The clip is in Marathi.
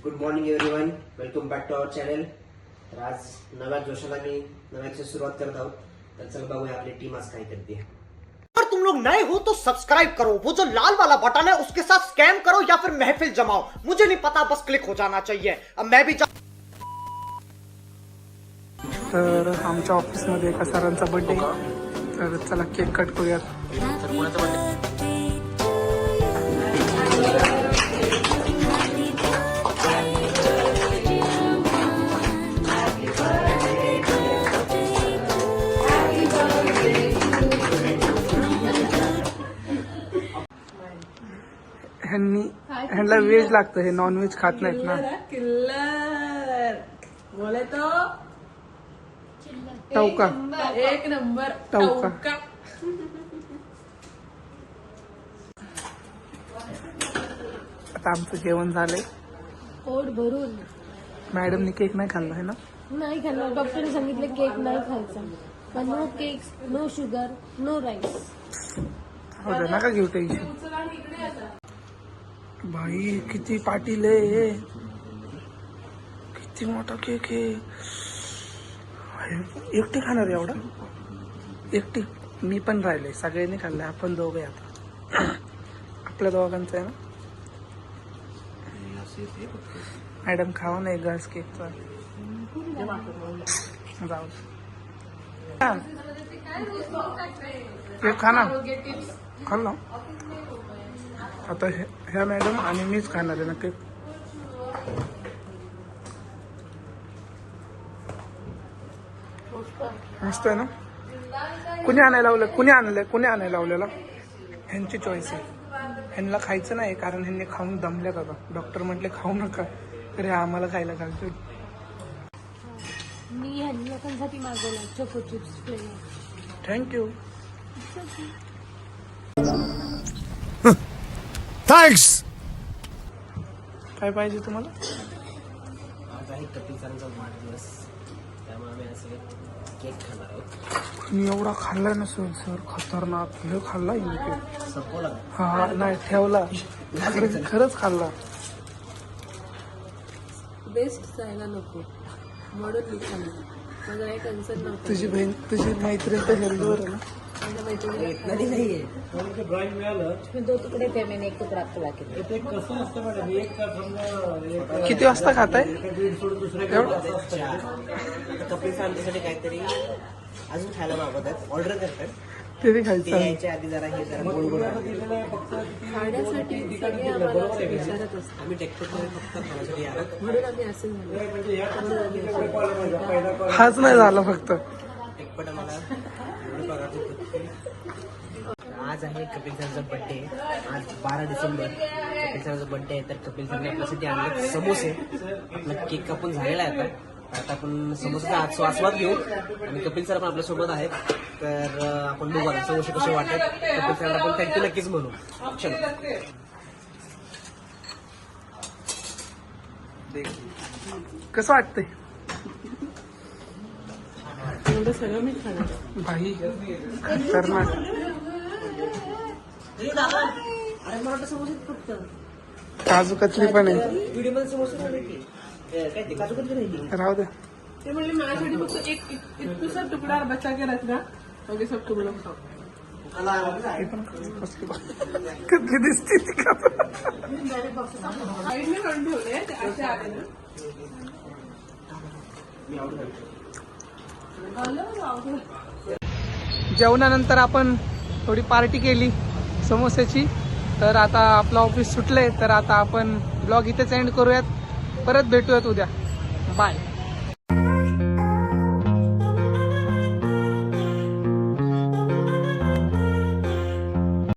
Good morning everyone, welcome back to our channel. तर आज नव्या जोशाला मी नव्याची सुरुवात करत आहोत। तर चल बघूया आपली टीम आज काय करते। अगर तुम लोग नए हो तो सब्सक्राइब करो, वो जो लाल वाला बटन है उसके साथ स्कैम करो या फिर महफिल जमाओ, मुझे नहीं पता, बस क्लिक हो जाना चाहिए। अब मैं भी तर आमच्या ऑफिसमध्ये एका सरांचा बर्थडे, तर चला केक कट करूयात। ह्यांना व्हेज लागतं, हे नॉन व्हेज खात नाहीत ना। किल्लर बोले तो टवका एक नंबर टवका। आता आमचं जेवण झालंय। पोट भरून मॅडमनी केक नाही खाल्ला आहे ना? नाही खाल्लं, डॉक्टरने सांगितलं केक नाही खायचा, पण no cakes, no sugar, no rice. हो दे, नका घेऊ टेन्शन। भाई किती पाटील आहे, किती मोठा केक आहे। एकटी खाणार एवढा? एकटी? मी पण राहिले, सगळ्यांनी खाल्लंय, आपण दोघे आता आपल्या दोघांचं आहे ना। मॅडम खावा नाही घास केकचा, जाऊ केक खा ना, खाल्ला आता। ह्या मॅडम आणि मीच खाणार आहे ना केक। मस्त आहे ना? कुणी आणायला लावलं? कुणी आणायला लावलेला? ह्यांची चॉईस आहे। ह्यांना खायचं नाही कारण ह्यांनी खाऊन दमल्यात आता। डॉक्टर म्हटले खाऊ नका, तर आम्हाला खायला घालतो। मी ह्या लोकांसाठी मागवला choco chips flavour. Thank you. Thanks. काय पाहिजे तुम्हाला? आज आहे कपिल सरांचा वाढदिवस, त्यामुळे आम्ही असं केक खाणार आहोत। मी एवढा खाल्ला नसेल सर, खतरनाक लय खाल्ला मी केक। संपवला हा नाही ठेवला, खरंच खाल्ला। बेस्ट जायला नको म्हणून मी खाल्लं, माझा काही कन्सर्न नव्हतं। तुझी बहीण, तुझी मैत्रीण तर हेल्दीवर आहे ना? माझ्या मैत्रिणीला नदी नाहीये। दो टुकड़े थे, मैंने एक टुकड़ा आपको लाके दिया। किती वाजता खाताय? कपिल सरांसाठी काहीतरी अजून खायला मागवतात, ऑर्डर करतात। ते ते खायचं। यायच्या आधी जरा हे जरा गोड गोड खाण्यासाठी सगळे आम्हाला असं विचारत असतात, आम्ही टेक्निकमध्ये फक्त खाण्यासाठी आलो। म्हणून आम्ही असे झालो। हाच नाही झाला फक्त। एकपट आम्हाला एवढं पगार होतं। आज आहे कपिल सरांचा बर्थडे, आज 12 डिसेंबर कपिल सरांचा बर्थडे आहे। तर कपिल सरने आपल्यासाठी आणले समोसे। आपला केक कापून झालेला आहे आता आपण समोसेचा आस्वाद घेऊ आणि कपिल सर पण आपल्यासोबत आहेत। तर आपण बघू आता समोसे कसे वाटतात। कपिल सरांना आपण थँक्यू नक्कीच म्हणू। चलो कसं वाटतंय एवढं सगळं मी खाणार। भाई? खतरनाक। अरे मला वाटतं समोसे फक्त काजू कतली पण आहे। व्हिडिओ मध्ये समोसे नाही की काय ते काजू कतली नाही की? राहू दे। ते म्हणले माझ्यासाठी फक्त एक इतकुसा तुकडा बचा के रखना, बाकी सब तुम लोग खाओ। हे पण कसली कतली दिसते ती का? साईडने काढून ठेवले ते असे आले ना। जेवणानंतर आपण थोडी पार्टी केली समोस्याची। तर आता आपलं ऑफिस सुटलंय, तर आता आपण ब्लॉग इथेच एंड करूयात। परत भेटूयात उद्या, बाय।